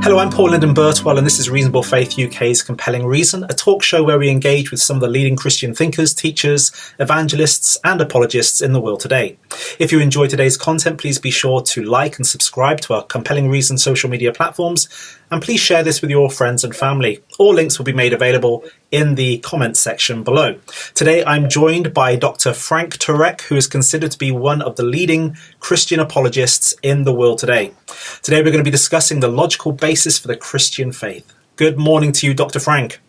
Hello, I'm Paul Lyndon Burtwell, and this is Reasonable Faith UK's Compelling Reason, a talk show where we engage with some of the leading Christian thinkers, teachers, evangelists, and apologists in the world today. If you enjoy today's content, please be sure to like and subscribe to our Compelling Reason social media platforms, and please share this with your friends and family. All links will be made available in the comments section below. Today, I'm joined by Dr. Frank Turek, who is considered to be one of the leading Christian apologists in the world today. Today, we're going to be discussing the logical basis for the Christian faith. Good morning to you, Dr. Frank.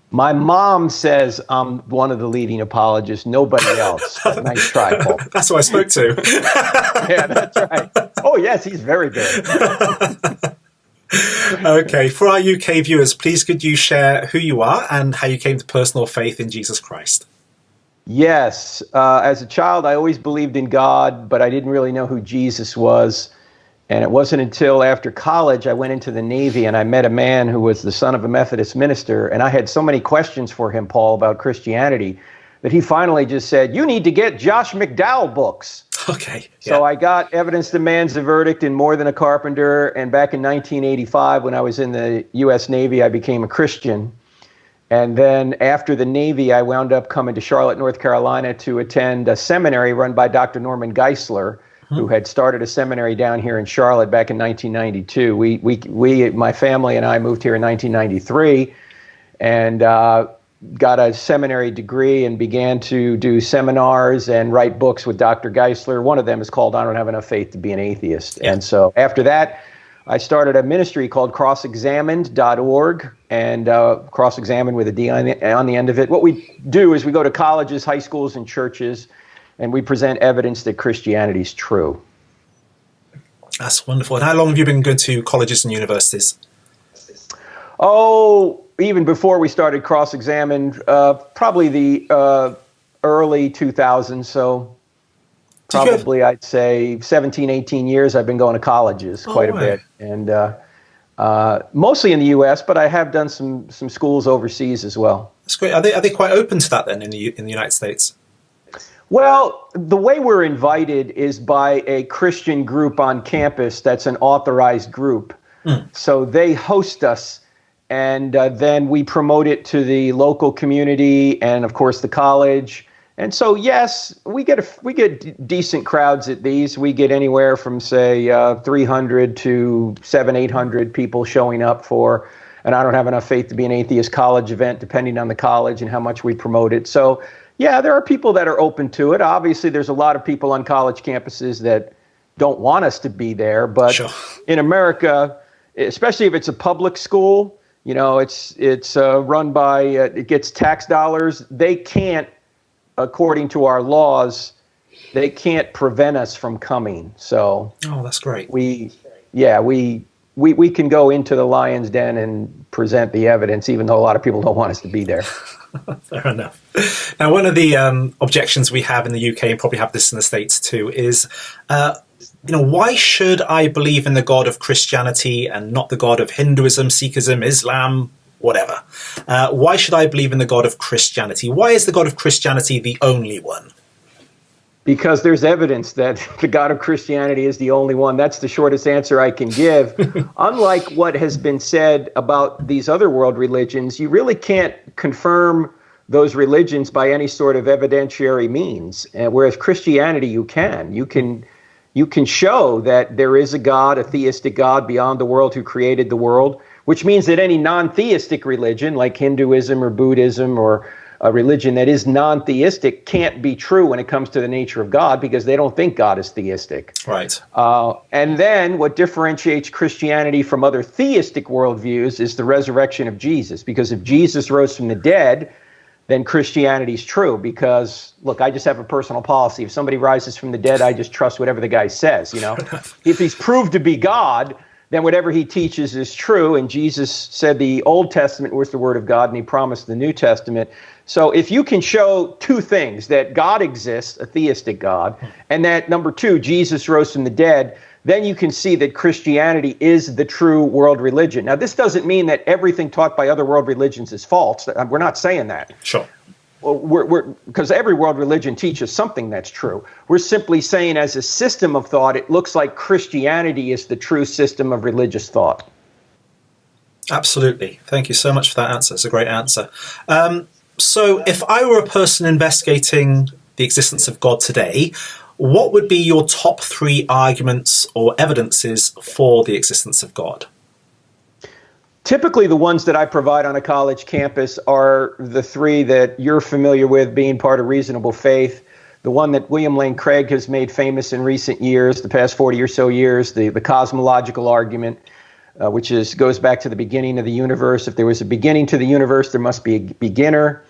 My mom says I'm one of the leading apologists, nobody else. Nice try, Paul. That's who I spoke to. Yeah, that's right. Oh, yes, he's very good. Okay, for our UK viewers, please could you share who you are and how you came to personal faith in Jesus Christ? Yes, as a child, I always believed in God, but I didn't really know who Jesus was. And it wasn't until after college I went into the Navy and I met a man who was the son of a Methodist minister. And I had so many questions for him, Paul, about Christianity, that he finally just said, "You need to get Josh McDowell books." Okay. So yeah. I got Evidence Demands a Verdict and More Than a Carpenter. And back in 1985, when I was in the U.S. Navy, I became a Christian. And then after the Navy, I wound up coming to Charlotte, North Carolina to attend a seminary run by Dr. Norman Geisler, who had started a seminary down here in Charlotte back in 1992. We, my family and I moved here in 1993 and got a seminary degree and began to do seminars and write books with Dr. Geisler. One of them is called I Don't Have Enough Faith to Be an Atheist. Yeah. And so after that, I started a ministry called 𝗧𝗔𝗫𝗗𝗏𝗧𝗔𝗫𝗍𝒂 and cross-examined with a D on the end of it. What we do is we go to colleges, high schools, and churches, and we present evidence that Christianity is true. That's wonderful. And how long have you been going to colleges and universities? Oh, even before we started cross-examined, probably the early 2000s, so probably I'd say 17, 18 years I've been going to colleges quite a bit. And mostly in the U.S., but I have done some schools overseas as well. That's great. Are they quite open to that then in the United States? Well, the way we're invited is by a Christian group on campus that's an authorized group. So they host us, and then we promote it to the local community and, of course, the college. And so, yes, we get decent crowds at these. We get anywhere from, say, 300 to 700, 800 people showing up for an I Don't Have Enough Faith to Be an Atheist college event, depending on the college and how much we promote it. So, yeah, there are people that are open to it. Obviously, there's a lot of people on college campuses that don't want us to be there. But sure. In America, especially if it's a public school, you know, it's run by, it gets tax dollars. They can't, according to our laws, they can't prevent us from coming. So, oh, that's great. We can go into the lion's den and present the evidence, even though a lot of people don't want us to be there. Fair enough. Now, one of the objections we have in the UK, and probably have this in the States too, is, why should I believe in the God of Christianity and not the God of Hinduism, Sikhism, Islam, whatever? Why should I believe in the God of Christianity? Why is the God of Christianity the only one? Because there's evidence that the God of Christianity is the only one. That's the shortest answer I can give. Unlike what has been said about these other world religions, you really can't confirm those religions by any sort of evidentiary means. Whereas Christianity, you can. You can show that there is a God, a theistic God beyond the world who created the world, which means that any non-theistic religion like Hinduism or Buddhism or a religion that is non-theistic can't be true when it comes to the nature of God because they don't think God is theistic. Right. And then what differentiates Christianity from other theistic worldviews is the resurrection of Jesus. Because if Jesus rose from the dead, then Christianity is true. Because, look, I just have a personal policy. If somebody rises from the dead, I just trust whatever the guy says, you know. If he's proved to be God, then whatever he teaches is true. And Jesus said the Old Testament was the Word of God, and he promised the New Testament. So if you can show two things, that God exists, a theistic God, and that, number two, Jesus rose from the dead, then you can see that Christianity is the true world religion. Now, this doesn't mean that everything taught by other world religions is false. We're not saying that. Sure. Because every world religion teaches something that's true. We're simply saying as a system of thought, it looks like Christianity is the true system of religious thought. Absolutely. Thank you so much for that answer. It's a great answer. So if I were a person investigating the existence of God today, what would be your top 3 arguments or evidences for the existence of God? Typically, the ones that I provide on a college campus are the 3 that you're familiar with, being part of reasonable faith. The one that William Lane Craig has made famous in recent years, the past 40 or so years, the cosmological argument, which goes back to the beginning of the universe. If there was a beginning to the universe, there must be a beginner.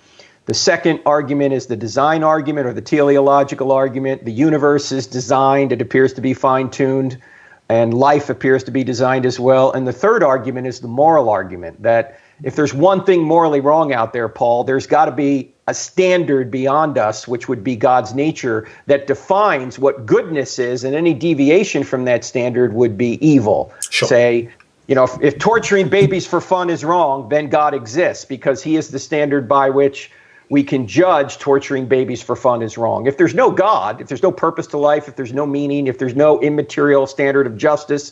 The second argument is the design argument, or the teleological argument. The universe is designed, it appears to be fine-tuned, and life appears to be designed as well. And the third argument is the moral argument, that if there's one thing morally wrong out there, Paul, there's got to be a standard beyond us, which would be God's nature, that defines what goodness is, and any deviation from that standard would be evil. Sure. Say, if torturing babies for fun is wrong, then God exists, because he is the standard by which we can judge torturing babies for fun is wrong. If there's no God, if there's no purpose to life, if there's no meaning, if there's no immaterial standard of justice,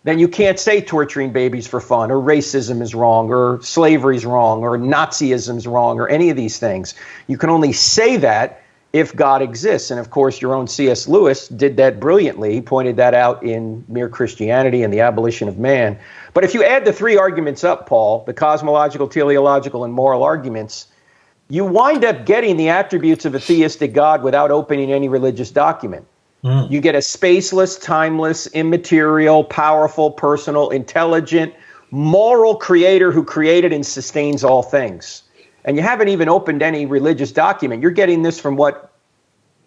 then you can't say torturing babies for fun, or racism is wrong, or slavery is wrong, or Nazism is wrong, or any of these things. You can only say that if God exists. And of course, your own C.S. Lewis did that brilliantly. He pointed that out in Mere Christianity and the Abolition of Man. But if you add the 3 arguments up, Paul, the cosmological, teleological, and moral arguments, you wind up getting the attributes of a theistic God without opening any religious document. You get a spaceless, timeless, immaterial, powerful, personal, intelligent, moral creator who created and sustains all things. And you haven't even opened any religious document. You're getting this from what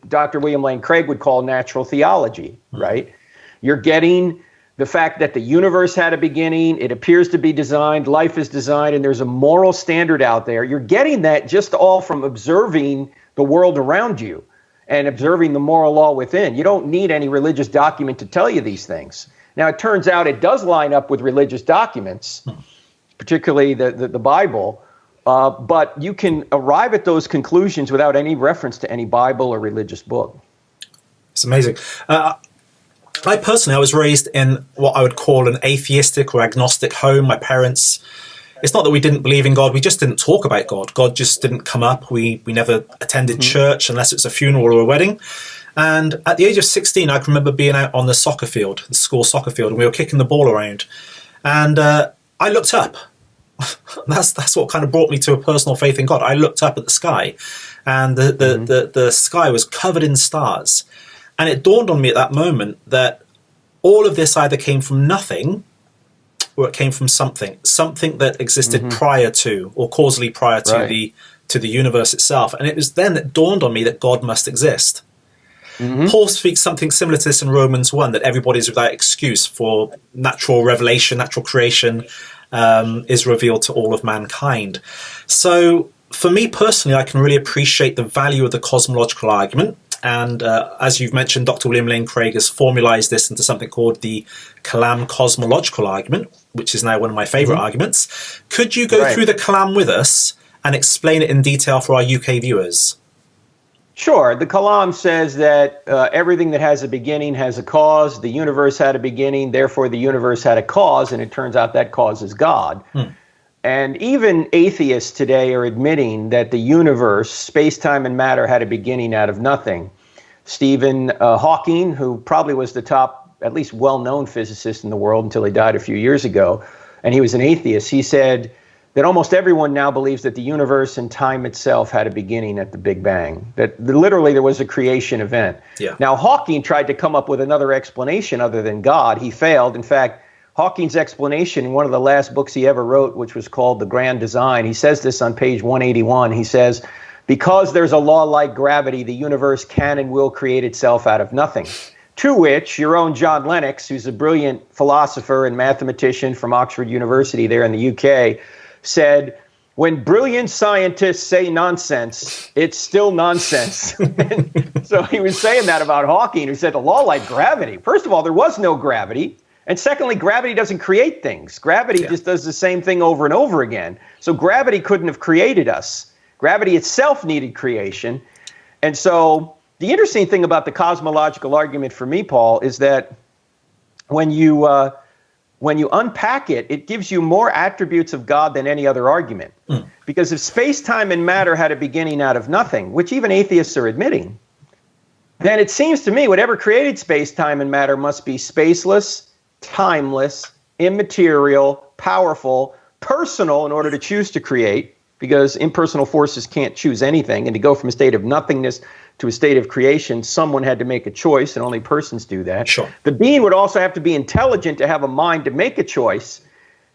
Dr. William Lane Craig would call natural theology, right? You're getting the fact that the universe had a beginning, it appears to be designed, life is designed, and there's a moral standard out there. You're getting that just all from observing the world around you and observing the moral law within. You don't need any religious document to tell you these things. Now, it turns out it does line up with religious documents, particularly the Bible, but you can arrive at those conclusions without any reference to any Bible or religious book. It's amazing. I personally, I was raised in what I would call an atheistic or agnostic home. My parents, it's not that we didn't believe in God, we just didn't talk about God. God just didn't come up. We never attended church unless it's a funeral or a wedding. And at the age of 16, I can remember being out on the soccer field, the school soccer field, and we were kicking the ball around. And I looked up. That's what kind of brought me to a personal faith in God. I looked up at the sky, and the sky was covered in stars. And it dawned on me at that moment that all of this either came from nothing or it came from something that existed prior to, or causally prior to the universe itself. And it was then that dawned on me that God must exist. Paul speaks something similar to this in Romans 1, that everybody is without excuse, for natural revelation, natural creation is revealed to all of mankind. So for me personally, I can really appreciate the value of the cosmological argument. And as you've mentioned, Dr. William Lane Craig has formalized this into something called the Kalam cosmological argument, which is now one of my favorite arguments. Could you go through the Kalam with us and explain it in detail for our UK viewers? Sure. The Kalam says that everything that has a beginning has a cause. The universe had a beginning, therefore the universe had a cause, and it turns out that cause is God. And even atheists today are admitting that the universe, space-time and matter, had a beginning out of nothing. Stephen Hawking, who probably was the top, at least well-known physicist in the world until he died a few years ago, and he was an atheist, he said that almost everyone now believes that the universe and time itself had a beginning at the Big Bang, that literally there was a creation event. Now, Hawking tried to come up with another explanation other than God. He failed. In fact, Hawking's explanation in one of the last books he ever wrote, which was called The Grand Design, he says this on page 181. He says, because there's a law like gravity, the universe can and will create itself out of nothing. To which your own John Lennox, who's a brilliant philosopher and mathematician from Oxford University there in the UK, said, when brilliant scientists say nonsense, it's still nonsense. So he was saying that about Hawking, who said a law like gravity. First of all, there was no gravity. And secondly, gravity doesn't create things. Gravity just does the same thing over and over again. So gravity couldn't have created us. Gravity itself needed creation. And so the interesting thing about the cosmological argument for me, Paul, is that when you when you unpack it, it gives you more attributes of God than any other argument. Because if space, time, and matter had a beginning out of nothing, which even atheists are admitting, then it seems to me whatever created space, time, and matter must be spaceless, timeless, immaterial, powerful, personal in order to choose to create, because impersonal forces can't choose anything. And to go from a state of nothingness to a state of creation, someone had to make a choice, and only persons do that. Sure. The being would also have to be intelligent to have a mind to make a choice.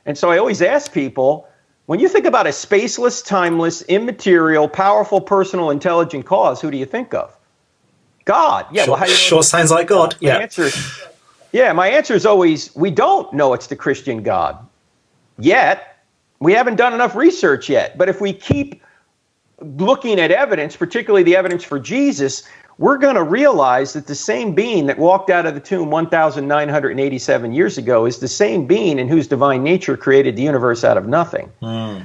And so I always ask people, when you think about a spaceless, timeless, immaterial, powerful, personal, intelligent cause, who do you think of? God. Yeah. Sure, well, how do you know sure sounds like God. My answer is always, we don't know it's the Christian God yet. We haven't done enough research yet. But if we keep looking at evidence, particularly the evidence for Jesus, we're going to realize that the same being that walked out of the tomb 1,987 years ago is the same being in whose divine nature created the universe out of nothing.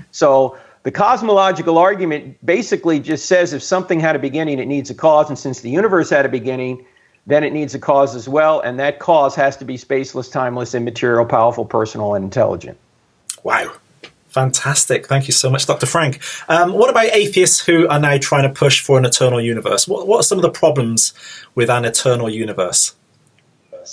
So the cosmological argument basically just says if something had a beginning, it needs a cause. And since the universe had a beginning, then it needs a cause as well. And that cause has to be spaceless, timeless, immaterial, powerful, personal, and intelligent. Wow. Fantastic. Thank you so much, Dr. Frank. What about atheists who are now trying to push for an eternal universe? What are some of the problems with an eternal universe?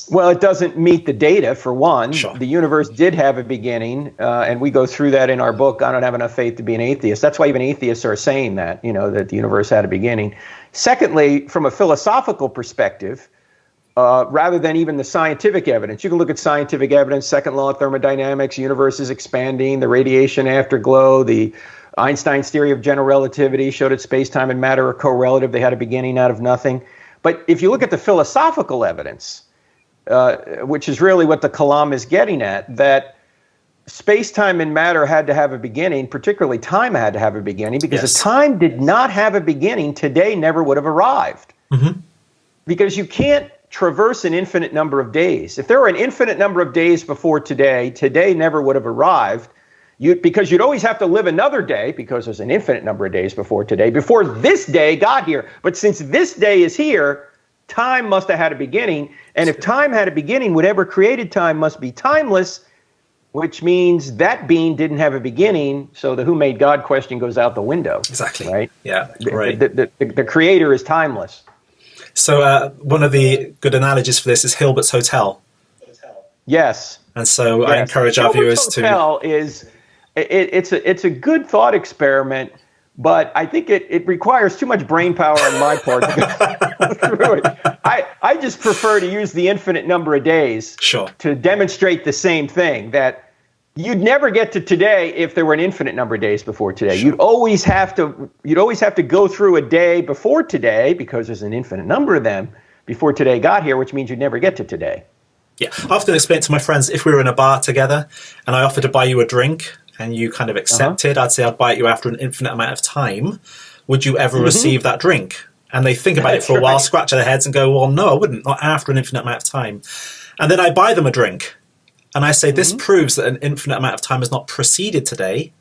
Well, it doesn't meet the data, for one. Sure. The universe did have a beginning, and we go through that in our book, I Don't Have Enough Faith to Be an Atheist. That's why even atheists are saying that, that the universe had a beginning. Secondly, from a philosophical perspective, rather than even the scientific evidence. You can look at scientific evidence, second law of thermodynamics, universe is expanding, the radiation afterglow, the Einstein's theory of general relativity showed that space-time and matter are correlative. They had a beginning out of nothing. But if you look at the philosophical evidence, which is really what the Kalam is getting at, that space-time and matter had to have a beginning, particularly time had to have a beginning, because if time did not have a beginning, today never would have arrived. Because you can't traverse an infinite number of days. If there were an infinite number of days before today, today never would have arrived. Because you'd always have to live another day, because there's an infinite number of days before today, before this day got here. But since this day is here, time must have had a beginning. And if time had a beginning, whatever created time must be timeless, which means that being didn't have a beginning. So the who made God question goes out the window. Exactly. Right? Yeah. Right. The creator is timeless. So one of the good analogies for this is Hilbert's Hotel. Yes. And so I encourage our viewers to... Hotel is, it's a good thought experiment, but I think it requires too much brain power on my part to go through it. I just prefer to use the infinite number of days to demonstrate the same thing, that you'd never get to today if there were an infinite number of days before today. You'd always have to go through a day before today, because there's an infinite number of them before today got here, which means you'd never get to today. Yeah, I often explain to my friends, if we were in a bar together and I offered to buy you a drink and you kind of accepted, I'd say I'd buy it you after an infinite amount of time. Would you ever receive that drink? And they think about it for a while, scratch their heads and go, well, no, I wouldn't, not after an infinite amount of time. And then I buy them a drink. And I say, this proves that an infinite amount of time has not preceded today,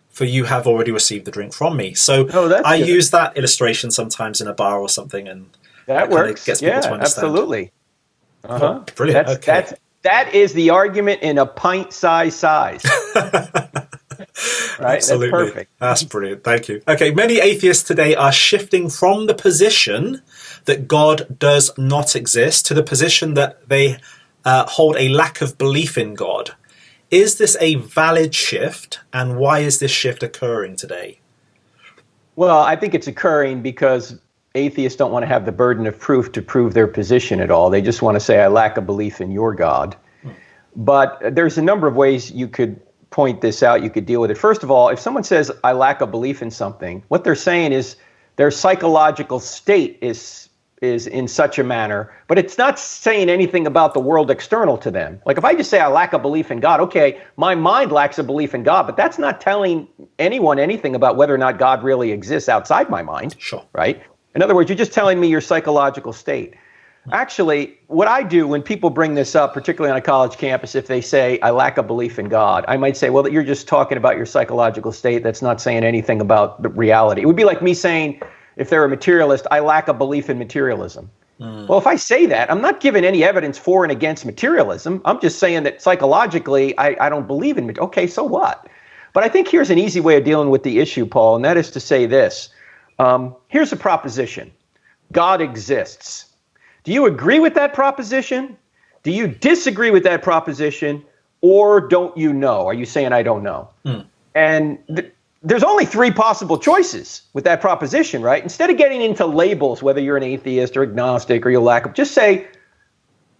for you have already received the drink from me. So I use that illustration sometimes in a bar or something, and that works. Gets people to understand. Absolutely. Oh, brilliant. That is the argument in a pint-size size. Right? Absolutely. That's perfect. That's brilliant. Thank you. Okay, many atheists today are shifting from the position that God does not exist to the position that they hold a lack of belief in God. Is this a valid shift, and why is this shift occurring today? Well, I think it's occurring because atheists don't want to have the burden of proof to prove their position at all. They just want to say, I lack a belief in your God. But there's a number of ways you could point this out, you could deal with it. First of all, if someone says, I lack a belief in something, what they're saying is their psychological state is in such a manner, but it's not saying anything about the world external to them. Like if I just say I lack a belief in God, okay, my mind lacks a belief in God, but that's not telling anyone anything about whether or not God really exists outside my mind. Sure. Right? In other words, you're just telling me your psychological state. Actually, what I do when people bring this up, particularly on a college campus, if they say, I lack a belief in God, I might say, well, you're just talking about your psychological state. That's not saying anything about the reality. It would be like me saying, if they're a materialist, I lack a belief in materialism. Well, if I say that, I'm not giving any evidence for and against materialism. I'm just saying that psychologically, I don't believe in it. Okay, so what? But I think here's an easy way of dealing with the issue, Paul, and that is to say this. Here's a proposition. God exists. Do you agree with that proposition? Do you disagree with that proposition? Or don't you know? Are you saying I don't know? And there's only three possible choices with that proposition, right? Instead of getting into labels, whether you're an atheist or agnostic or you just say,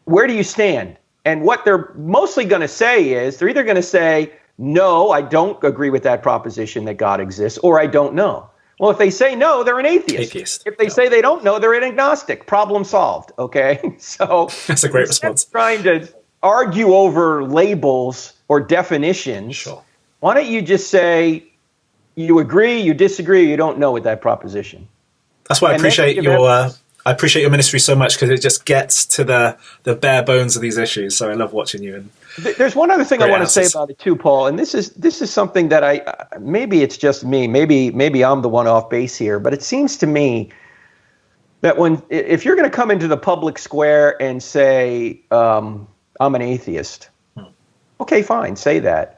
where do you stand? And what they're mostly going to say is they're either going to say, no, I don't agree with that proposition that God exists, or I don't know. Well, if they say no, they're an atheist. If they say they don't know, they're an agnostic. Problem solved, okay? So that's a great response. Trying to argue over labels or definitions, sure. Why don't you just say you agree, you disagree, you don't know with that proposition? That's why I appreciate your ministry so much, because it just gets to the bare bones of these issues. So I love watching you. And there's one other thing I want to say about it too, Paul, and this is something that maybe it's just me, maybe I'm the one off base here, but it seems to me that if you're going to come into the public square and say I'm an atheist, okay, fine, say that.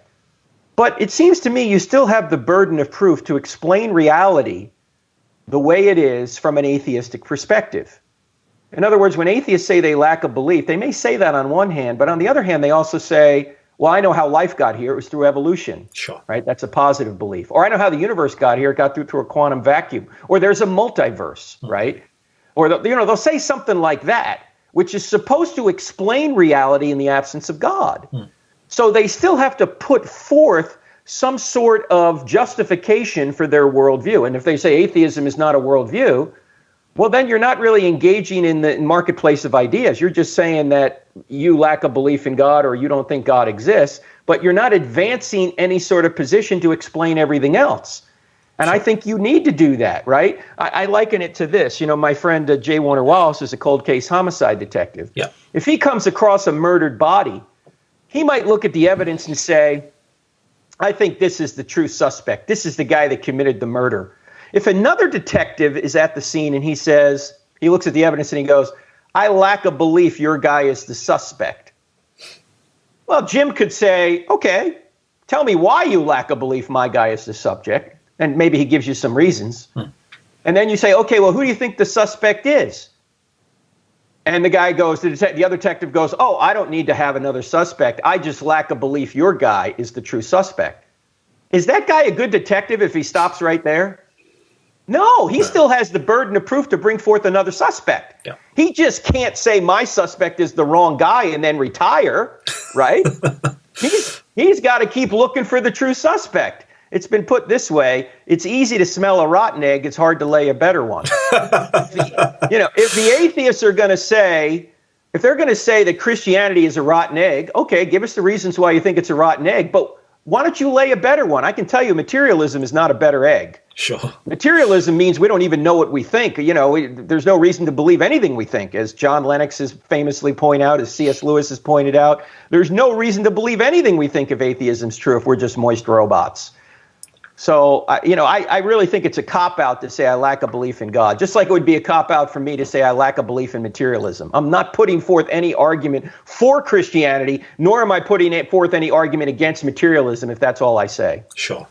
But it seems to me you still have the burden of proof to explain reality the way it is from an atheistic perspective. In other words, when atheists say they lack a belief, they may say that on one hand, but on the other hand, they also say, well, I know how life got here. It was through evolution. Sure. Right? That's a positive belief. Or I know how the universe got here. It got through a quantum vacuum. Or there's a multiverse, right? Or they'll say something like that, which is supposed to explain reality in the absence of God. So they still have to put forth some sort of justification for their worldview. And if they say atheism is not a worldview, well, then you're not really engaging in the marketplace of ideas. You're just saying that you lack a belief in God or you don't think God exists, but you're not advancing any sort of position to explain everything else. And I think you need to do that, right? I liken it to this. You know, my friend J. Warner Wallace is a cold case homicide detective. Yeah. If he comes across a murdered body, he might look at the evidence and say, I think this is the true suspect. This is the guy that committed the murder. If another detective is at the scene and he looks at the evidence and he goes, I lack a belief your guy is the suspect. Well, Jim could say, okay, tell me why you lack a belief my guy is the subject. And maybe he gives you some reasons. And then you say, okay, well, who do you think the suspect is? And the guy goes, the other detective goes, oh, I don't need to have another suspect. I just lack a belief your guy is the true suspect. Is that guy a good detective if he stops right there? No, he still has the burden of proof to bring forth another suspect. Yeah. He just can't say my suspect is the wrong guy and then retire, right? He's got to keep looking for the true suspect. It's been put this way: it's easy to smell a rotten egg, it's hard to lay a better one. If the atheists are going to say, if they're going to say that Christianity is a rotten egg, okay, give us the reasons why you think it's a rotten egg, but why don't you lay a better one? I can tell you materialism is not a better egg. Sure. Materialism means we don't even know what we think. There's no reason to believe anything we think, as John Lennox has famously pointed out, as C.S. Lewis has pointed out. There's no reason to believe anything we think if atheism is true if we're just moist robots. So, I really think it's a cop-out to say I lack a belief in God, just like it would be a cop-out for me to say I lack a belief in materialism. I'm not putting forth any argument for Christianity, nor am I putting forth any argument against materialism, if that's all I say. Sure.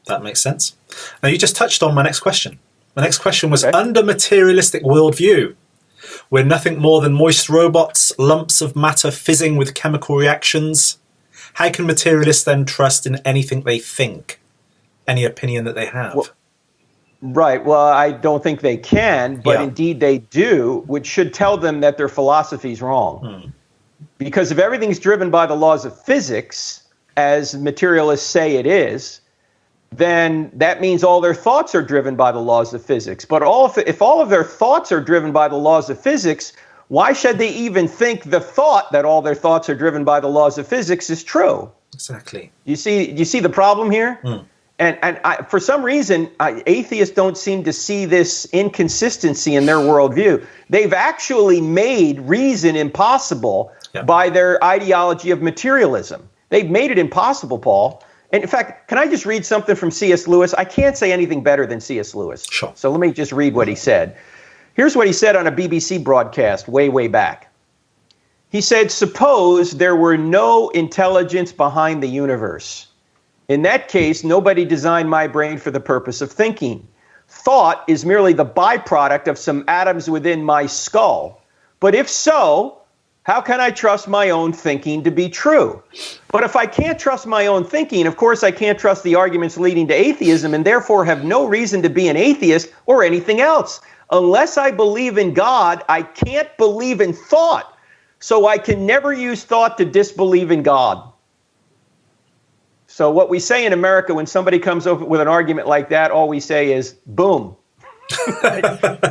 That makes sense. Now, you just touched on my next question. My next question was, under materialistic worldview, we're nothing more than moist robots, lumps of matter fizzing with chemical reactions. How can materialists then trust in anything they think? Any opinion that they have? Well, right. Well, I don't think they can, but indeed they do, which should tell them that their philosophy is wrong. Because if everything's driven by the laws of physics, as materialists say it is, then that means all their thoughts are driven by the laws of physics. But if all of their thoughts are driven by the laws of physics, why should they even think the thought that all their thoughts are driven by the laws of physics is true? Exactly. You see the problem here? And for some reason, atheists don't seem to see this inconsistency in their worldview. They've actually made reason impossible by their ideology of materialism. They've made it impossible, Paul. And in fact, can I just read something from C.S. Lewis? I can't say anything better than C.S. Lewis. Sure. So let me just read what he said. Here's what he said on a BBC broadcast way back. He said, suppose there were no intelligence behind the universe. In that case, nobody designed my brain for the purpose of thinking. Thought is merely the byproduct of some atoms within my skull. But if so, how can I trust my own thinking to be true? But if I can't trust my own thinking, of course I can't trust the arguments leading to atheism, and therefore have no reason to be an atheist or anything else. Unless I believe in God, I can't believe in thought. So I can never use thought to disbelieve in God. So what we say in America when somebody comes up with an argument like that, all we say is, boom.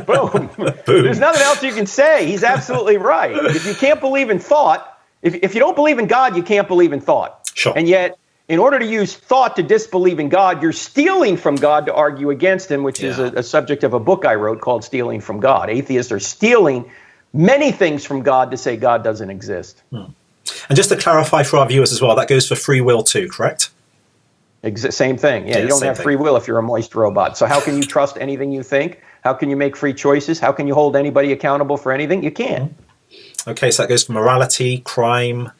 Boom. There's nothing else you can say. He's absolutely right. If you can't believe in thought, if you don't believe in God, you can't believe in thought. Sure. And yet, in order to use thought to disbelieve in God, you're stealing from God to argue against him, which is a subject of a book I wrote called Stealing from God. Atheists are stealing many things from God to say God doesn't exist. And just to clarify for our viewers as well, that goes for free will too, correct? Same thing. Yeah, you don't have free will if you're a moist robot. So how can you trust anything you think? How can you make free choices? How can you hold anybody accountable for anything? You can't. Okay, so that goes for morality, crime,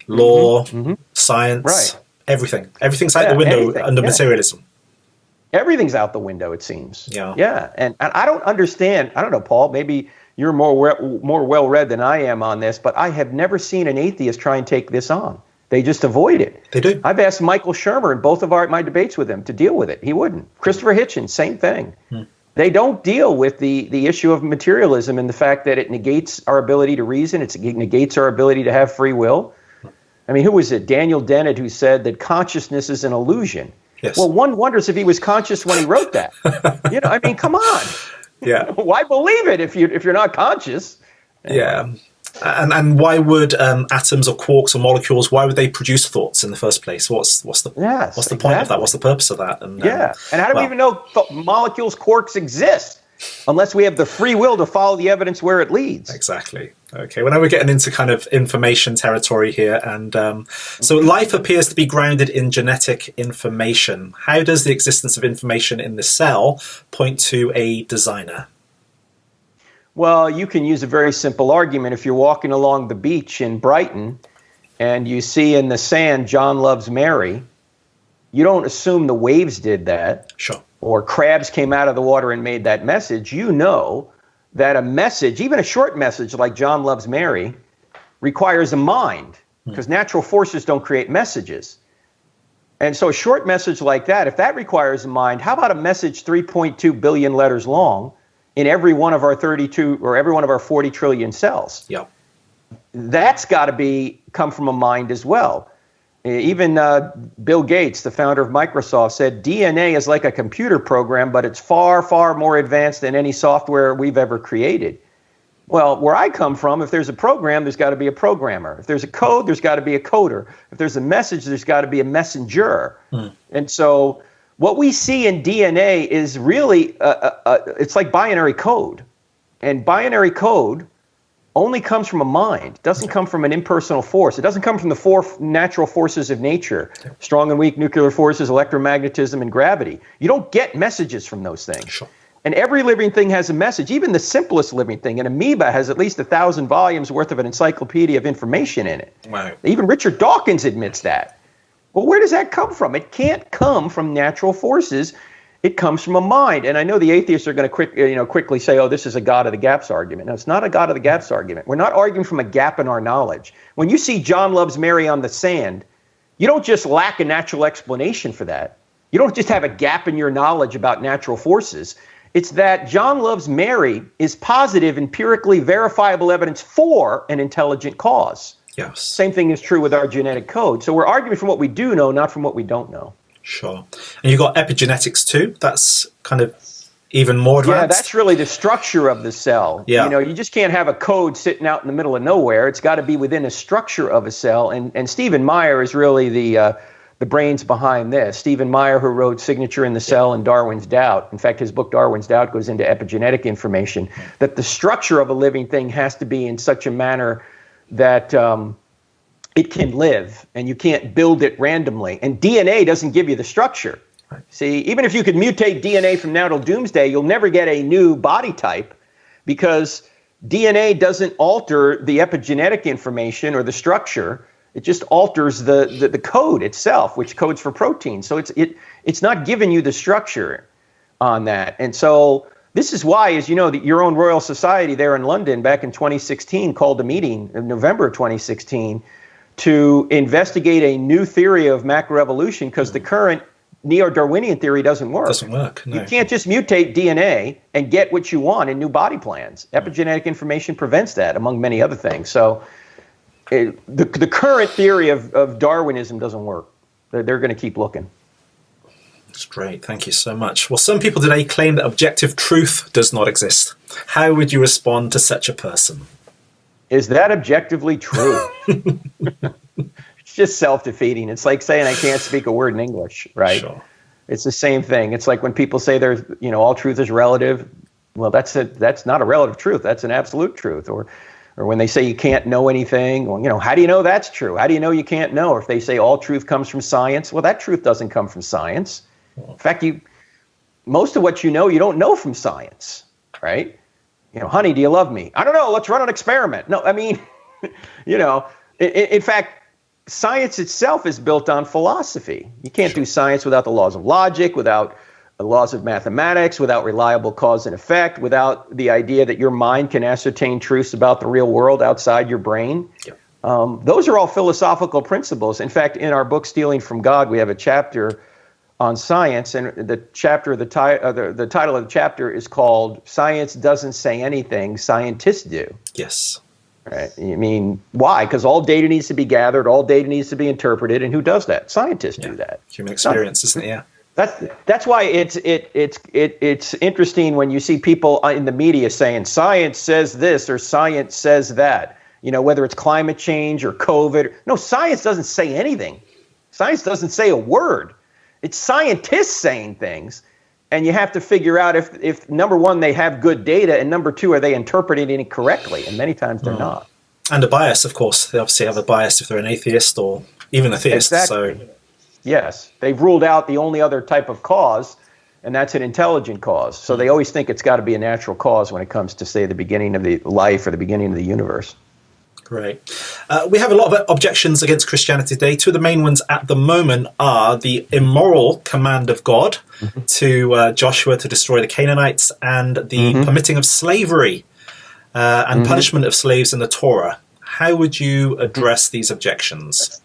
law, science, right. Everything. Everything's out the window under materialism. Everything's out the window, it seems. Yeah. Yeah, and I don't understand. I don't know, Paul, maybe you're more well-read than I am on this, but I have never seen an atheist try and take this on. They just avoid it. They do. I've asked Michael Shermer in both of my debates with him to deal with it. He wouldn't. Christopher Hitchens, same thing. They don't deal with the issue of materialism and the fact that it negates our ability to reason. It negates our ability to have free will. I mean, who was it? Daniel Dennett, who said that consciousness is an illusion. Yes. Well, one wonders if he was conscious when he wrote that. I mean, come on. Yeah. Why believe it if you're not conscious? Yeah. And why would atoms or quarks or molecules, why would they produce thoughts in the first place? What's the point of that? What's the purpose of that? And how do we even know molecules, quarks exist unless we have the free will to follow the evidence where it leads? Exactly. Okay, well now we're getting into kind of information territory here. And so life appears to be grounded in genetic information. How does the existence of information in the cell point to a designer? Well, you can use a very simple argument. If you're walking along the beach in Brighton and you see in the sand, John loves Mary, you don't assume the waves did that. Sure. Or crabs came out of the water and made that message. You know that a message, even a short message like John loves Mary, requires a mind because natural forces don't create messages. And so a short message like that, if that requires a mind, how about a message 3.2 billion letters long in every one of our 32 or every one of our 40 trillion cells? Yeah. That's got to come from a mind as well. Even Bill Gates, the founder of Microsoft, said DNA is like a computer program, but it's far, far more advanced than any software we've ever created. Well, where I come from, if there's a program, there's got to be a programmer. If there's a code, there's got to be a coder. If there's a message, there's got to be a messenger. And so what we see in DNA is really, it's like binary code. And binary code only comes from a mind. It doesn't come from an impersonal force. It doesn't come from the four natural forces of nature, strong and weak nuclear forces, electromagnetism, and gravity. You don't get messages from those things. Sure. And every living thing has a message, even the simplest living thing. An amoeba has at least 1,000 volumes worth of an encyclopedia of information in it. Wow. Even Richard Dawkins admits that. Well, where does that come from? It can't come from natural forces. It comes from a mind. And I know the atheists are going to quickly say, oh, this is a God of the gaps argument. No, it's not a God of the gaps argument. We're not arguing from a gap in our knowledge. When you see John loves Mary on the sand, you don't just lack a natural explanation for that. You don't just have a gap in your knowledge about natural forces. It's that John loves Mary is positive, empirically verifiable evidence for an intelligent cause. Yes. Same thing is true with our genetic code. So we're arguing from what we do know, not from what we don't know. Sure. And you've got epigenetics too. That's kind of even more advanced. Yeah, that's really the structure of the cell. Yeah. You just can't have a code sitting out in the middle of nowhere. It's got to be within a structure of a cell. And Stephen Meyer is really the brains behind this. Stephen Meyer, who wrote Signature in the Cell and Darwin's Doubt. In fact, his book Darwin's Doubt goes into epigenetic information, that the structure of a living thing has to be in such a manner that it can live, and you can't build it randomly. And DNA doesn't give you the structure. Right. See, even if you could mutate DNA from now till doomsday, you'll never get a new body type because DNA doesn't alter the epigenetic information or the structure. It just alters the code itself, which codes for proteins. So it's not giving you the structure on that. And so this is why, as you know, your own Royal Society there in London back in 2016 called a meeting in November of 2016 to investigate a new theory of macroevolution, because the current neo-Darwinian theory doesn't work. Doesn't work, no. You can't just mutate DNA and get what you want in new body plans. Epigenetic information prevents that, among many other things. So the current theory of Darwinism doesn't work. They're going to keep looking. That's great. Thank you so much. Well, some people today claim that objective truth does not exist. How would you respond to such a person? Is that objectively true? It's just self-defeating. It's like saying I can't speak a word in English, right? Sure. It's the same thing. It's like when people say there's, all truth is relative. Well, that's not a relative truth. That's an absolute truth. Or when they say you can't know anything, well, how do you know that's true? How do you know you can't know? Or if they say all truth comes from science, well, that truth doesn't come from science. In fact, most of what you don't know from science, right? Honey, do you love me? I don't know. Let's run an experiment. No, I mean, in fact, science itself is built on philosophy. You can't do science without the laws of logic, without the laws of mathematics, without reliable cause and effect, without the idea that your mind can ascertain truths about the real world outside your brain. Yep. Those are all philosophical principles. In fact, in our book, Stealing from God, we have a chapter on science, and the title of the chapter is called "Science Doesn't Say Anything, Scientists Do." Yes. Right. I mean, why? Because all data needs to be gathered, all data needs to be interpreted, and who does that? Scientists do that. Human experience, isn't it? Yeah. That's why it's interesting when you see people in the media saying science says this or science says that. Whether it's climate change or COVID. No, science doesn't say anything. Science doesn't say a word. It's scientists saying things, and you have to figure out if number one, they have good data, and number two, are they interpreting it correctly? And many times they're not. And a bias, of course. They obviously have a bias if they're an atheist or even a theist. Exactly. So, yes, they've ruled out the only other type of cause, and that's an intelligent cause. So they always think it's got to be a natural cause when it comes to, say, the beginning of the life or the beginning of the universe. Great. We have a lot of objections against Christianity today. Two of the main ones at the moment are the immoral command of God to Joshua to destroy the Canaanites, and the permitting of slavery and punishment of slaves in the Torah. How would you address these objections?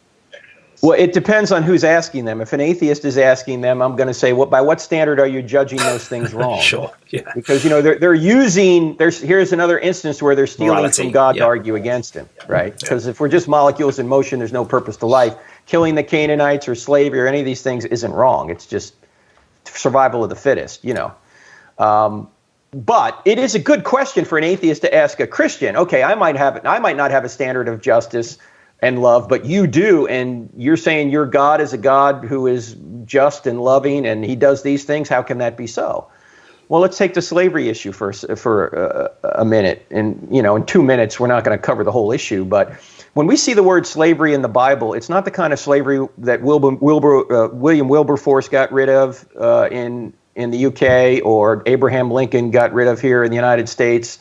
Well, it depends on who's asking them. If an atheist is asking them, I'm going to say, by what standard are you judging those things wrong? Sure, yeah. Because, they're using, here's another instance where they're stealing morality, from God to argue against him, right? Because if we're just molecules in motion, there's no purpose to life. Killing the Canaanites or slavery or any of these things isn't wrong. It's just survival of the fittest, But it is a good question for an atheist to ask a Christian. Okay, I might not have a standard of justice and love, but you do, and you're saying your God is a God who is just and loving, and he does these things. How can that be so? Well, let's take the slavery issue for a minute. And, in 2 minutes, we're not going to cover the whole issue, but when we see the word slavery in the Bible, it's not the kind of slavery that William Wilberforce got rid of in the UK, or Abraham Lincoln got rid of here in the United States.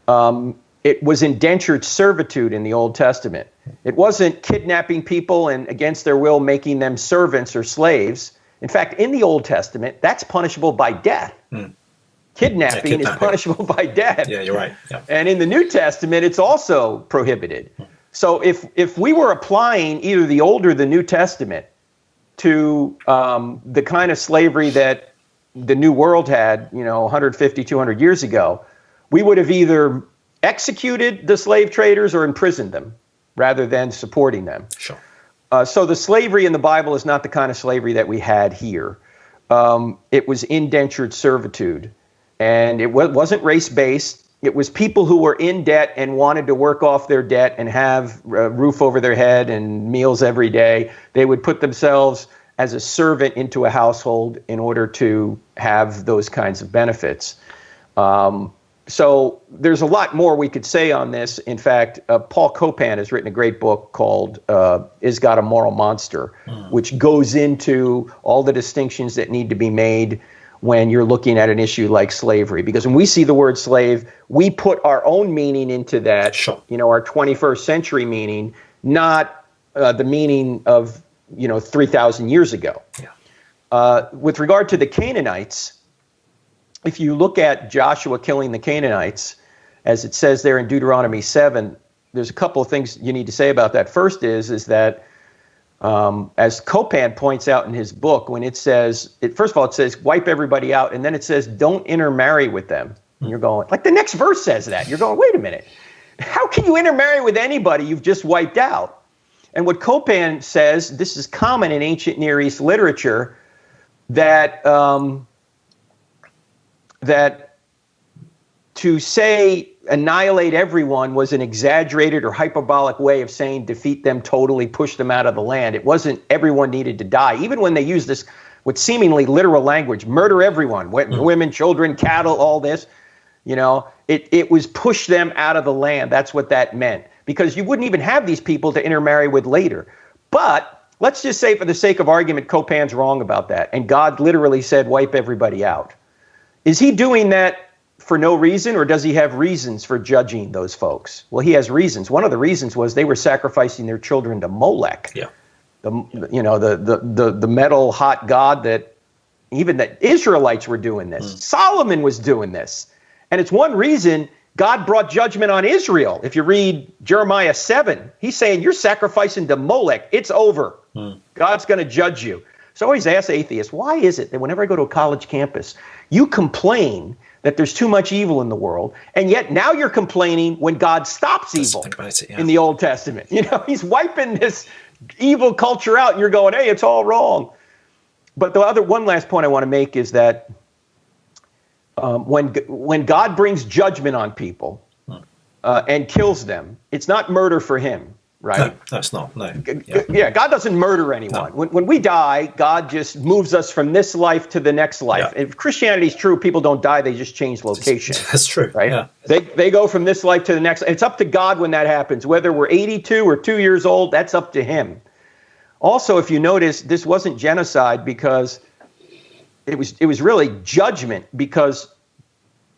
It was indentured servitude in the Old Testament. It wasn't kidnapping people and against their will making them servants or slaves. In fact, in the Old Testament, that's punishable by death. Kidnapping is punishable by death. Yeah, you're right. Yeah. And in the New Testament, it's also prohibited. So if we were applying either the Old or the New Testament to the kind of slavery that the New World had, 150, 200 years ago, we would have either executed the slave traders or imprisoned them rather than supporting them. Sure. So the slavery in the Bible is not the kind of slavery that we had here. It was indentured servitude, and it wasn't race-based. It was people who were in debt and wanted to work off their debt and have a roof over their head and meals every day. They would put themselves as a servant into a household in order to have those kinds of benefits. So there's a lot more we could say on this. In fact, Paul Copan has written a great book called Is God a Moral Monster?, which goes into all the distinctions that need to be made when you're looking at an issue like slavery. Because when we see the word slave, we put our own meaning into that, Sure. our 21st century meaning, not the meaning of, 3,000 years ago. Yeah. With regard to the Canaanites, if you look at Joshua killing the Canaanites, as it says there in Deuteronomy 7, there's a couple of things you need to say about that. First is that, as 𝗧𝗘𝗏 points out in his book, when it says, first of all, it says wipe everybody out, and then it says don't intermarry with them. And you're going, like the next verse says that. You're going, wait a minute. How can you intermarry with anybody you've just wiped out? And what 𝗧𝗏𝗏 says, this is common in ancient Near East literature, that that to say annihilate everyone was an exaggerated or hyperbolic way of saying defeat them totally, push them out of the land. It wasn't everyone needed to die. Even when they use this with seemingly literal language, murder everyone, women, children, cattle, all this, it was push them out of the land. That's what that meant. Because you wouldn't even have these people to intermarry with later. But let's just say for the sake of argument, 𝗧𝗏𝗏's wrong about that. And God literally said, wipe everybody out. Is he doing that for no reason, or does he have reasons for judging those folks? Well, he has reasons. One of the reasons was they were sacrificing their children to Molech. Yeah. The metal hot god that even the Israelites were doing this. Solomon was doing this. And it's one reason God brought judgment on Israel. If you read Jeremiah 7, he's saying you're sacrificing to Molech. It's over. God's going to judge you. So I always ask atheists, why is it that whenever I go to a college campus, you complain that there's too much evil in the world, and yet now you're complaining when God stops evil in the Old Testament? He's wiping this evil culture out, and you're going, hey, it's all wrong. But one last point I want to make is that when God brings judgment on people and kills them, it's not murder for him, right? No, it's not. No. Yeah, God doesn't murder anyone. No. When we die, God just moves us from this life to the next life. Yeah. If Christianity is true, people don't die, they just change location. That's true. Right? Yeah. They go from this life to the next. It's up to God when that happens. Whether we're 82 or 2 years old, that's up to him. Also, if you notice, this wasn't genocide because it was really judgment, because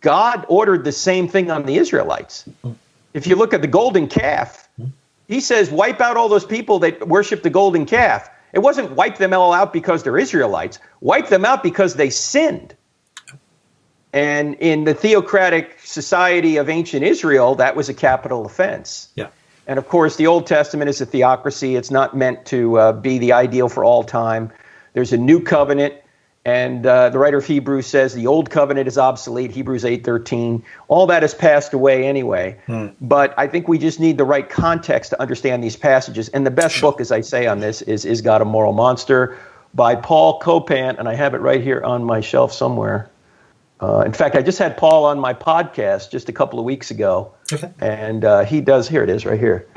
God ordered the same thing on the Israelites. If you look at the golden calf, he says, wipe out all those people that worship the golden calf. It wasn't wipe them all out because they're Israelites. Wipe them out because they sinned. And in the theocratic society of ancient Israel, that was a capital offense. Yeah. And of course, the Old Testament is a theocracy. It's not meant to be the ideal for all time. There's a new covenant. And the writer of Hebrews says the old covenant is obsolete, Hebrews 8:13. All that has passed away anyway. But I think we just need the right context to understand these passages. And the best book, as I say on this, is 𝗧𝗏 a Moral Monster by Paul 𝗧𝗏𝗏, and I have it right here on my shelf somewhere. In fact, I just had Paul on my podcast just a couple of weeks ago. Okay. And he does, here it is right here,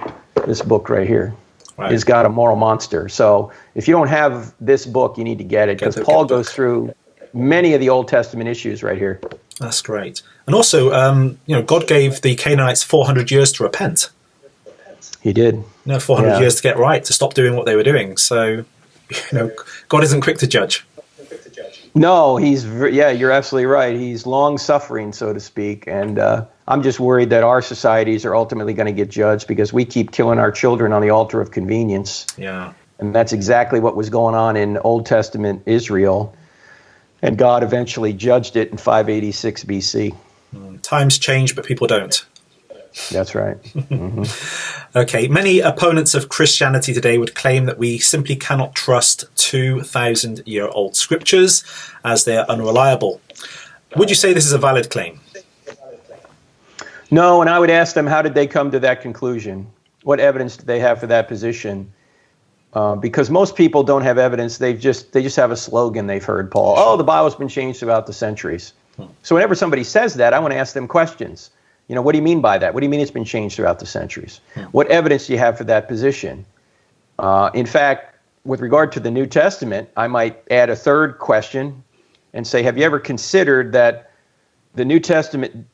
this book right here. Right. 𝗧𝗏 a Moral Monster. So if you don't have this book, you need to get it, because Paul goes through many of the Old Testament issues right here. That's great. And also, God gave the Canaanites 400 years to repent. He did. 400 years to get right, to stop doing what they were doing. So, God isn't quick to judge. No, you're absolutely right. He's long-suffering, so to speak, and I'm just worried that our societies are ultimately going to get judged because we keep killing our children on the altar of convenience. Yeah. And that's exactly what was going on in Old Testament Israel, and God eventually judged it in 586 BC. Times change, but people don't. That's right. Okay, many opponents of Christianity today would claim that we simply cannot trust 2,000-year-old scriptures as they are unreliable. Would you say this is a valid claim? No, and I would ask them, how did they come to that conclusion? What evidence do they have for that position? Because most people don't have evidence. They just have a slogan they've heard, Paul. Oh, the Bible's been changed throughout the centuries. So whenever somebody says that, I want to ask them questions. What do you mean by that? What do you mean it's been changed throughout the centuries? What evidence do you have for that position? In fact, with regard to the New Testament, I might add a third question and say, have you ever considered that the New Testament,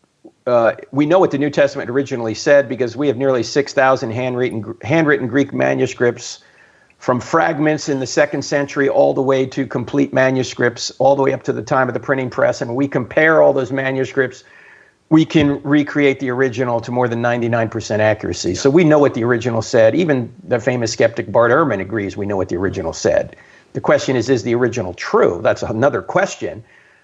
we know what the New Testament originally said because we have nearly 6,000 handwritten Greek manuscripts from fragments in the 2nd century all the way to complete manuscripts, all the way up to the time of the printing press. And we compare all those manuscripts, we can recreate the original to more than 99% accuracy. So we know what the original said. Even the famous skeptic 𝗦𝗦𝗓𝗏 agrees we know what the original said. The question is the original true? That's another question.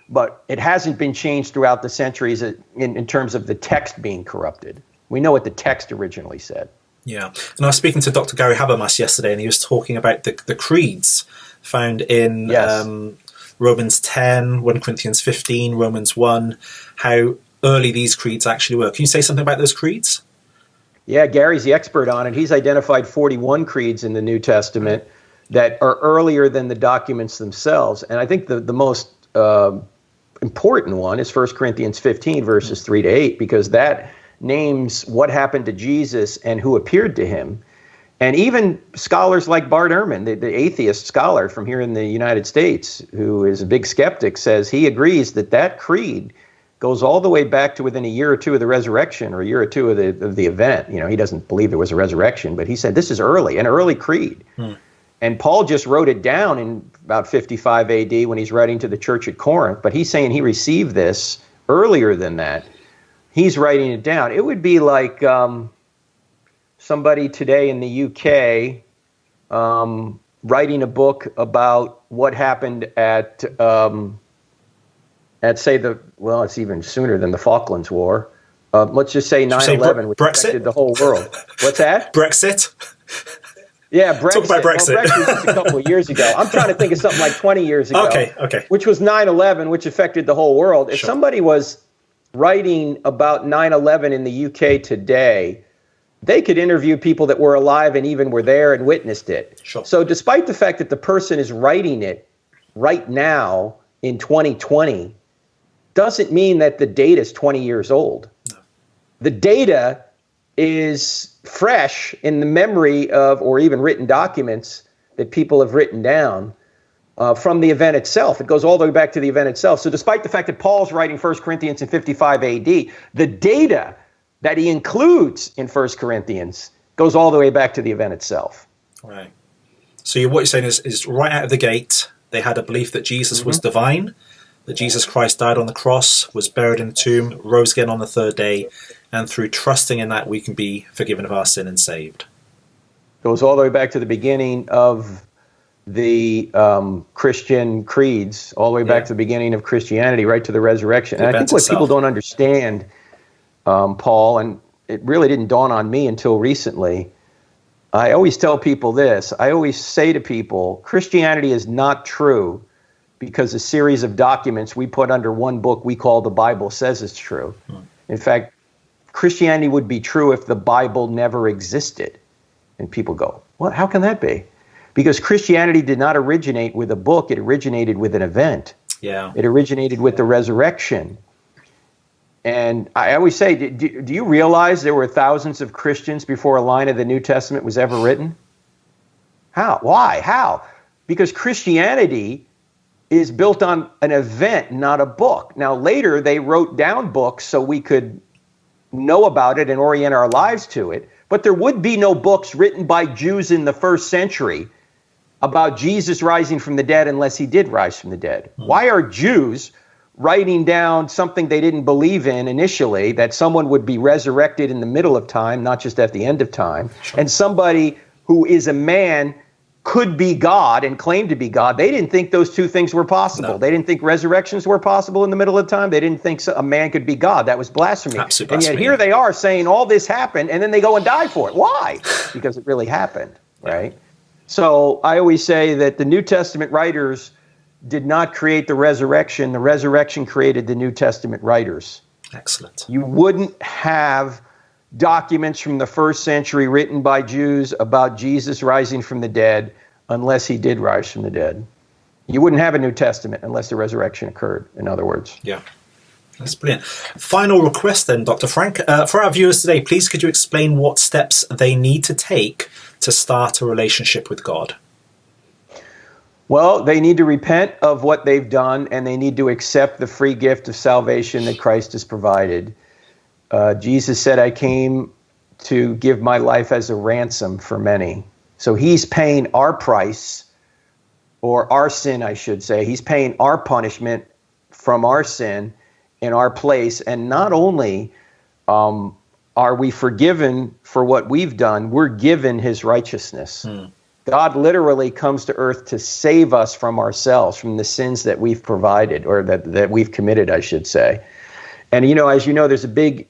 But it hasn't been changed throughout the centuries in terms of the text being corrupted. We know what the text originally said. Yeah. And I was speaking to Dr. Gary Habermas yesterday, and he was talking about the creeds found in Romans 10, 1 Corinthians 15, Romans 1, how early these creeds actually were. Can you say something about those creeds? Yeah, Gary's the expert on it. He's identified 41 creeds in the New Testament that are earlier than the documents themselves. And I think the most important one is 1 Corinthians 15, verses 3 to 8, because that names what happened to Jesus and who appeared to him. And even scholars like 𝗦𝗦𝗓𝗏, the atheist scholar from here in the United States, who is a big skeptic, says he agrees that creed goes all the way back to within a year or two of the resurrection, or a year or two of the event. You know, he doesn't believe there was a resurrection, but he said this is an early creed. And Paul just wrote it down in about 55 AD when he's writing to the church at Corinth, but he's saying he received this earlier than that. He's writing it down. It would be like somebody today in the UK writing a book about what happened at say it's even sooner than the Falklands War. Let's just say 9/11, which affected the whole world. What's that? Brexit? Yeah, Brexit. Talk about Brexit. Well, Brexit was just a couple of years ago. I'm trying to think of something like 20 years ago. Okay. Which was 9/11, which affected the whole world. If somebody was writing about 9/11 in the UK today, they could interview people that were alive and even were there and witnessed it. Sure. So despite the fact that the person is writing it right now in 2020, doesn't mean that the data is 20 years old. No. The data is fresh in the memory of, or even written documents that people have written down from the event itself. It goes all the way back to the event itself. So despite the fact that Paul's writing 1 Corinthians in 55 AD, the data that he includes in 1 Corinthians goes all the way back to the event itself. Right. So what you're saying is right out of the gate, they had a belief that Jesus was divine, that Jesus Christ died on the cross, was buried in the tomb, rose again on the 3rd day, and through trusting in that we can be forgiven of our sin and saved. Goes all the way back to the beginning of the Christian creeds, all the way back to the beginning of Christianity, right to the resurrection. And I think what people don't understand, Paul, and it really didn't dawn on me until recently, I always tell people this. I always say to people, Christianity is not true because a series of documents we put under one book we call the Bible says it's true. In fact, Christianity would be true if the Bible never existed. And people go, what? How can that be? Because Christianity did not originate with a book. It originated with an event. Yeah. It originated with the resurrection. And I always say, do you realize there were thousands of Christians before a line of the New Testament was ever written? How? Why? How? Because Christianity is built on an event, not a book. Now, later they wrote down books so we could know about it and orient our lives to it. But there would be no books written by Jews in the 1st century about Jesus rising from the dead unless he did rise from the dead. Why are Jews writing down something they didn't believe in initially, that someone would be resurrected in the middle of time, not just at the end of time, and somebody who is a man could be God and claim to be God? They didn't think those two things were possible. No. They didn't think resurrections were possible in the middle of time. They didn't think a man could be God. That was blasphemy. Absolute and yet here they are saying all this happened, and then they go and die for it. Why? Because it really happened, right? So I always say that the New Testament writers did not create the resurrection. The resurrection created the New Testament writers. Excellent. You wouldn't have documents from the 1st century written by Jews about Jesus rising from the dead unless he did rise from the dead. You wouldn't have a New Testament unless the resurrection occurred, in other words. Yeah, that's brilliant. Final request then, Dr. Frank. For our viewers today, please could you explain what steps they need to take to start a relationship with God? Well, they need to repent of what they've done, and they need to accept the free gift of salvation that Christ has provided. Jesus said, I came to give my life as a ransom for many. So he's paying our price, or our sin, I should say. He's paying our punishment from our sin in our place. And not only are we forgiven for what we've done, we're given his righteousness. God literally comes to earth to save us from ourselves, from the sins that we've provided, or that we've committed, I should say. And, as you know, there's a big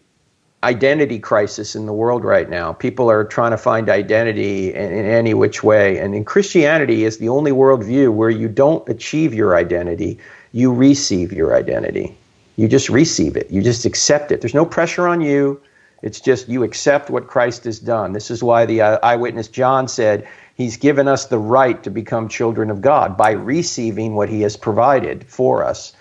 identity crisis in the world right now. People are trying to find identity in any which way. And in Christianity is the only worldview where you don't achieve your identity, you receive your identity. You just receive it. You just accept it. There's no pressure on you. It's just you accept what Christ has done. This is why the eyewitness John said, he's given us the right to become children of God by receiving what he has provided for us.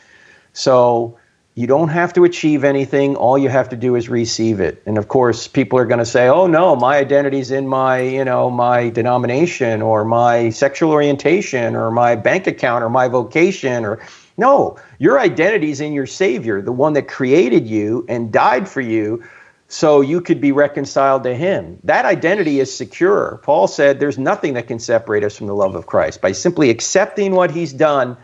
So you don't have to achieve anything. All you have to do is receive it. And of course, people are going to say, oh no, my identity's in my, my denomination, or my sexual orientation, or my bank account, or my vocation, or no, your identity's in your Savior, the one that created you and died for you so you could be reconciled to him. That identity is secure. Paul said there's nothing that can separate us from the love of Christ. By simply accepting what he's done,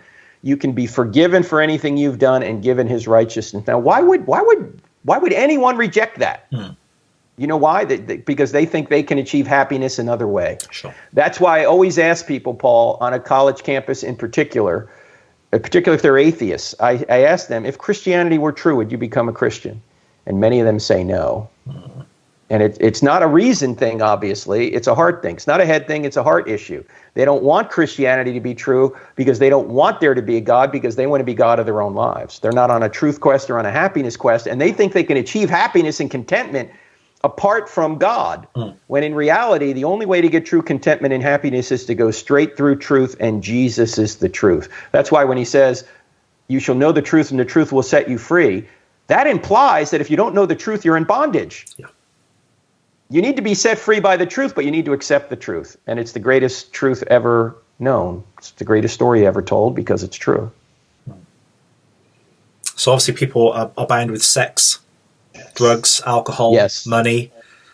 you can be forgiven for anything you've done and given his righteousness. Now, why would anyone reject that? You know why? Because they think they can achieve happiness another way. Sure. That's why I always ask people, Paul, on a college campus in particular if they're atheists, I ask them, if Christianity were true, would you become a Christian? And many of them say no. And it's not a reason thing, obviously. It's a heart thing. It's not a head thing. It's a heart issue. They don't want Christianity to be true because they don't want there to be a God, because they want to be God of their own lives. They're not on a truth quest or on a happiness quest, and they think they can achieve happiness and contentment apart from God, when in reality, the only way to get true contentment and happiness is to go straight through truth, and Jesus is the truth. That's why when he says, you shall know the truth and the truth will set you free, that implies that if you don't know the truth, you're in bondage. Yeah. You need to be set free by the truth, but you need to accept the truth. And it's the greatest truth ever known. It's the greatest story ever told because it's true. So obviously people are bound with sex, drugs, alcohol, Yes. money.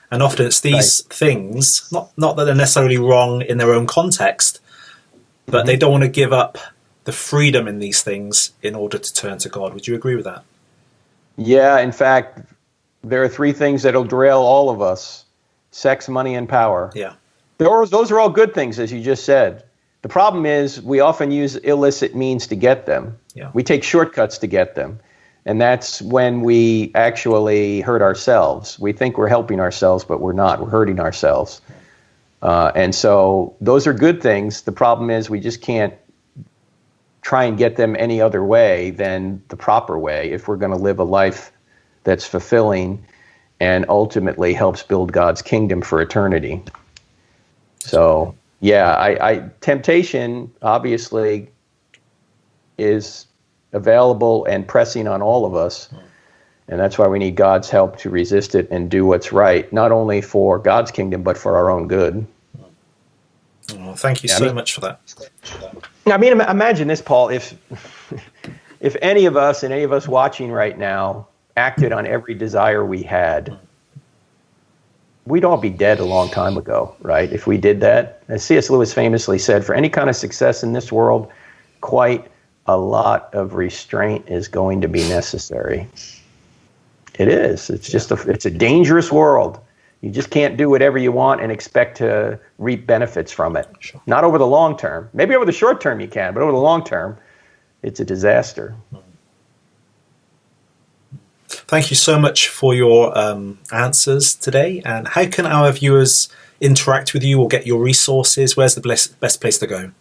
And often it's these things, not that they're necessarily wrong in their own context, but they don't want to give up the freedom in these things in order to turn to God. Would you agree with that? Yeah, in fact, there are three things that'll derail all of us: sex, money, and power. Yeah. Those are all good things, as you just said. The problem is we often use illicit means to get them. Yeah. We take shortcuts to get them. And that's when we actually hurt ourselves. We think we're helping ourselves, but we're not. We're hurting ourselves. And so those are good things. The problem is we just can't try and get them any other way than the proper way if we're going to live a life that's fulfilling and ultimately helps build God's kingdom for eternity. So, yeah, temptation obviously is available and pressing on all of us. And that's why we need God's help to resist it and do what's right, not only for God's kingdom, but for our own good. Well, thank you so much for that. I mean, imagine this, Paul, if any of us and any of us watching right now acted on every desire we had, we'd all be dead a long time ago, right? If we did that. As C.S. Lewis famously said, for any kind of success in this world, quite a lot of restraint is going to be necessary. It is. It's just it's a dangerous world. You just can't do whatever you want and expect to reap benefits from it. Sure. Not over the long term. Maybe over the short term you can, but over the long term, it's a disaster. Thank you so much for your answers today. And how can our viewers interact with you or get your resources? Where's the best place to go?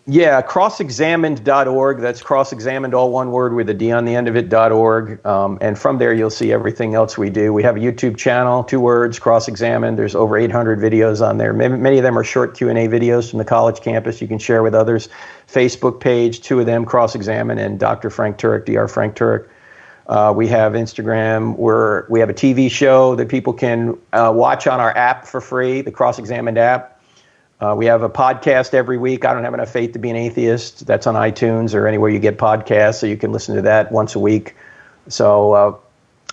Yeah, crossexamined.org. That's cross-examined, all one word with a D on the end of it.org. And from there, you'll see everything else we do. We have a YouTube channel, 2 words, Cross-Examined. There's over 800 videos on there. Many of them are short Q&A videos from the college campus you can share with others. Facebook page, 2 of them, Cross-Examined, and Dr. Frank Turek, Dr. Frank Turek. We have Instagram. We have a TV show that people can watch on our app for free, the Cross-Examined app. We have a podcast every week. I don't have enough faith to be an atheist. That's on iTunes or anywhere you get podcasts, so you can listen to that once a week. So,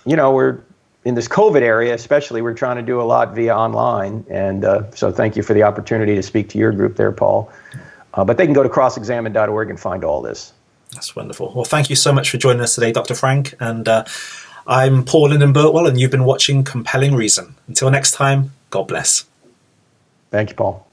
we're in this COVID area, especially, we're trying to do a lot via online. And so thank you for the opportunity to speak to your group there, Paul. But they can go to crossexamined.org and find all this. That's wonderful. Well, thank you so much for joining us today, Dr. Frank. And I'm Paul Lyndon Burtwell, and you've been watching Compelling Reason. Until next time, God bless. Thank you, Paul.